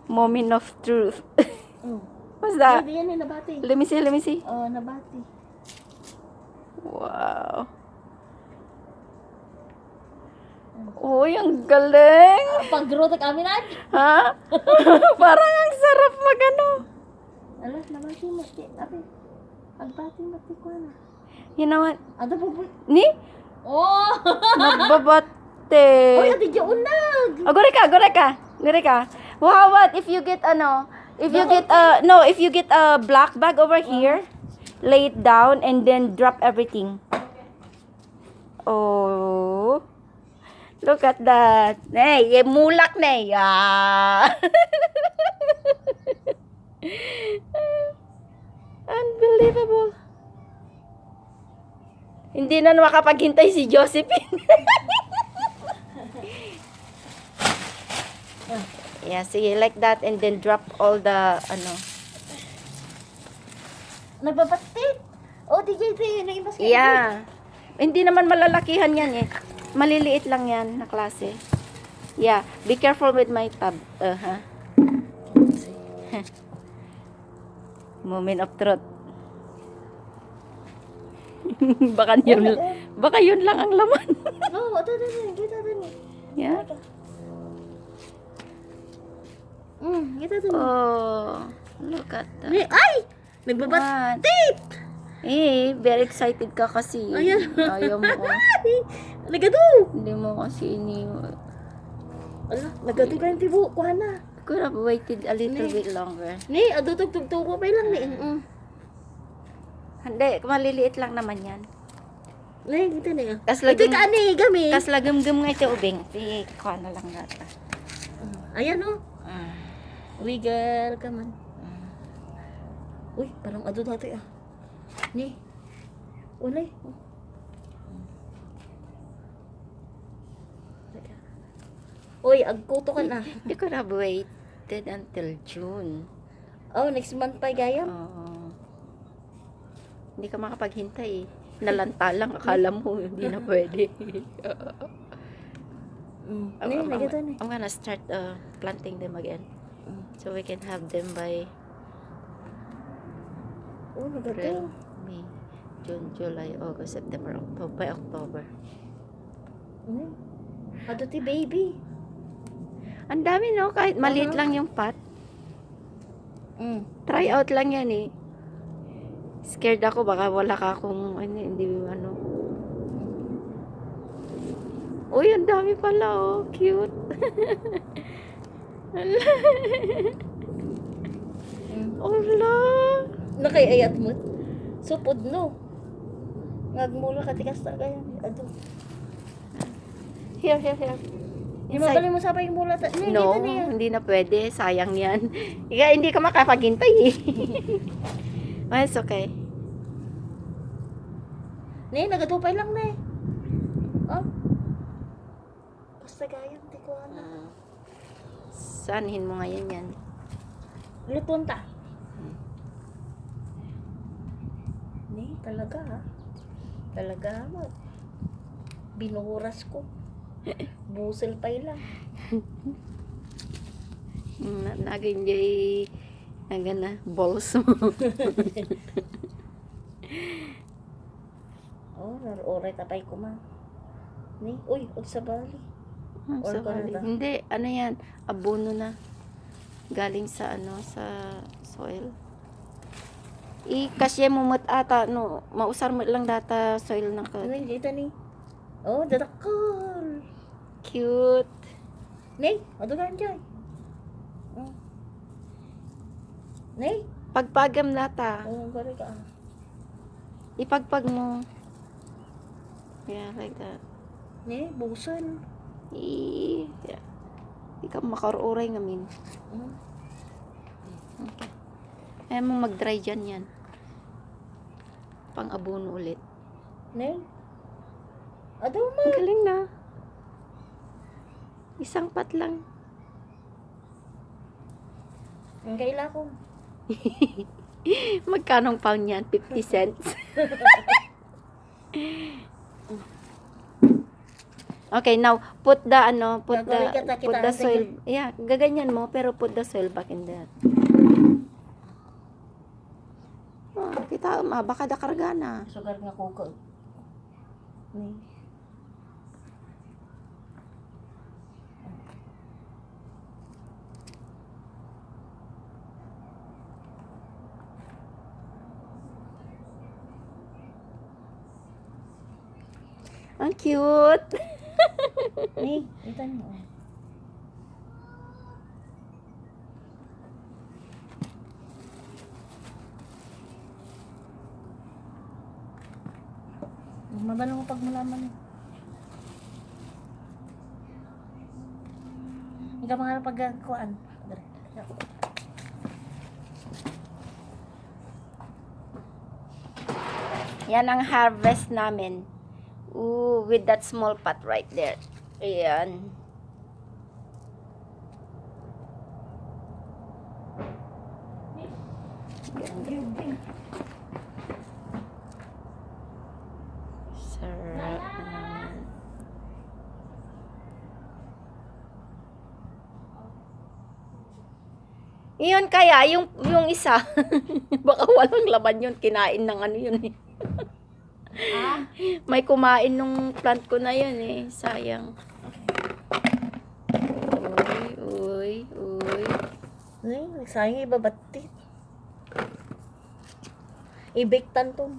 Moment of truth. Oh. What's that? Hindi yan eh, nabati. Let me see, let me see. Oh, nabati. Wow. Uy, ang galing. Pag-grow kami na. Ha? Parang ang sarap magano. Alas, nabati mo. Abi, agbati mo ko na. You know what? Ada po po. Ni? Oh! Nagbabate. Oy, adi dyan unag. Oh, gore ka, gore ka. Gore ka. Wow, what if you get ano? If you get no, if you get a black bag over here, lay it down and then drop everything. Oh. Look at that. Hey, mulak na eh. Ah. Unbelievable. Hindi na makapaghintay si Josephine. Yeah, see, like that and then drop all the, ano. Nagbabatit. Oh, DJ, naimbas ka. Yeah. Hindi naman malalakihan yan eh. Maliliit lang yan na klase. Yeah, be careful with my tab. Moment of truth. baka yun lang ang laman. No, ito. Kita din. Yeah. Kita din. Oh, look at that. Ay! Nagbabatit! Eh, very excited ka kasi. Ayan. Ayaw mo. Nagado! Hindi mo kasi Ala, nagado ka yung tibo. Kuha na. could have waited a little bit longer. Ni, adutog-tugtog ko pa lang ni. Hindi, maliliit lang naman yan. Ni, kita na. Tas Ito lagim, ka ni, gami. tas lagim-gim nga ito ubing. Kuha na lang nata. Ayan o. Wiggle ka man. Uy, parang ado dati ah. Ni. Unay. Uy, agkuto ka na. You could have waited until June. Oh, next month pa gayam. Oo. Hindi ka makapaghintay eh. Nalanta lang, akala mo hindi na pwede. Ni, nagado ni. I'm gonna start planting them again. So we can have them by Oh, April, nagado. May, June, July, August, September, October, by October. Ado ti baby. Ang dami no, kahit maliit lang yung pot. Try out lang yan eh. Scared ako, baka wala ka akong, hindi ano. Uy, ang dami pala oh, cute. Ola. Nakayayat mo. Supod no. Ngagmula ka tikas ta kaya. Ado. Here. Di mabali mo sa pa yung mula ta. Ni, No, kita niya. hindi na pwede. Sayang yan. Hindi ka makapaghintay eh. Oh, it's okay. Ni, nagatupay lang na eh. Oh. Basta gayam, di ko alam. Sanhin mo ngayon yan. Lutuan ta. Ni, talaga ha. Talaga mo. Binuhuras ko. Busel pa lang. Nag-enjoy na balls mo. Oh, oray tapay ko ma. Ni, uy, og sa bali. Or Sakali. Canada. Hindi, ano yan, abono na. Galing sa sa soil. Kasya mo mat ata, no, mausar mo lang data soil na ka. Ano yung dito ni? Oh, dadakol. Cute. Ni, adugan dyan. Ni, Pagpagam nata. oh, gari ka. Ipagpag mo. Yeah, like that. Ni, busan. Yeah. Di ka makaruray ngamin. Okay. Ayaw mo mag-dry dyan yan. Pang abono ulit. Ni, ado mo. Ang galing na. Isang pat lang. Ang kaila ko. Magkanong pound yan? 50 cents. Okay, now put the ano, Gagawin kita, put the kita, soil. Yeah, gaganyan mo pero put the soil back in there. Kita baka dakarga na. Sugar nga kuko. Ni. Ang cute. Ni, ito mo. Mabalo mo pag malaman eh. Ikaw mga pagkuan. Yan ang harvest namin. Ooh, with that small pot right there. Ayan. Sarap naman. Iyon kaya, yung isa, baka walang laman yun, kinain ng ano yun eh. May kumain nung plant ko na yun eh, sayang. Uy. Ay, nagsayang ibabati. I-bake tanto.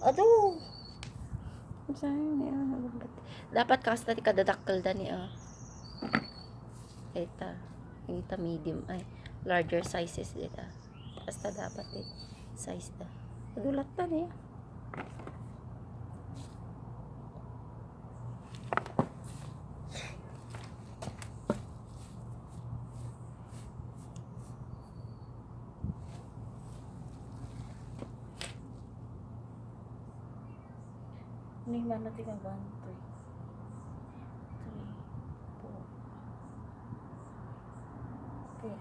Ado. Sayang eh. Dapat kasi tadi kadadakkel dani Ita medium ay larger sizes dita. Basta dapat size da. Nagulat ta niya. Ni mana tinggal bantu. 3, 4. Okay.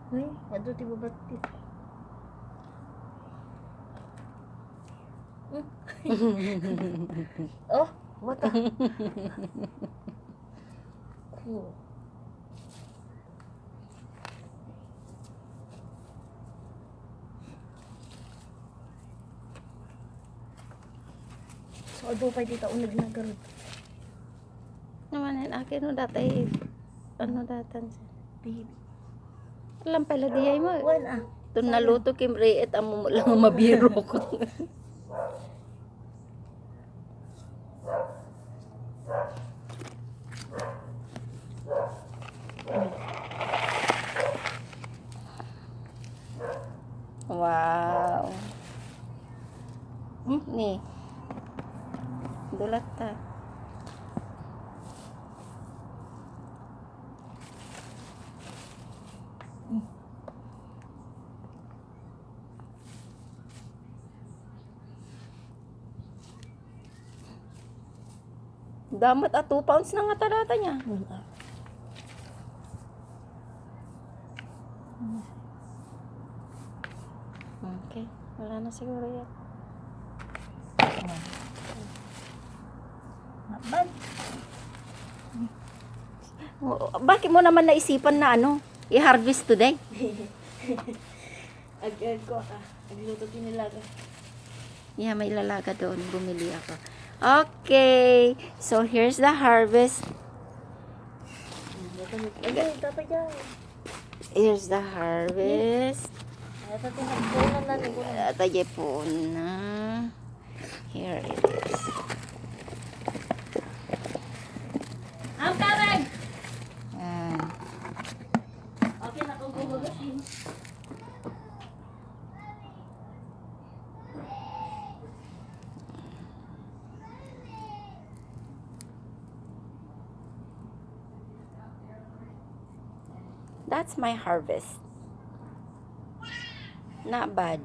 Ay, aduh tiba bati. Oh, what the? Cool. So, aduh pa dito unag na garod. Naman akin no dati ano datan sa. Baby. Alam pala diyay mo. Wan Tun naluto kim reet amo mo lang mabiro ko. Wow. Ni. Dulat ta. Damat 2 pounds na nga talata niya. Okay, wala na siguro yan. Bad. Bakit mo naman naisipan na i-harvest today? Agad ko Agluto tinilaga. Yeah, may lalaga doon. Bumili ako. Okay. So, here's the harvest. Agad, dapat yan. Here's the harvest. Ito tinagpunan na ni Guna. Tayo po na. Here it is. Ang karag! Ayan. Okay, nakagugulasin. That's my harvest. Not bad.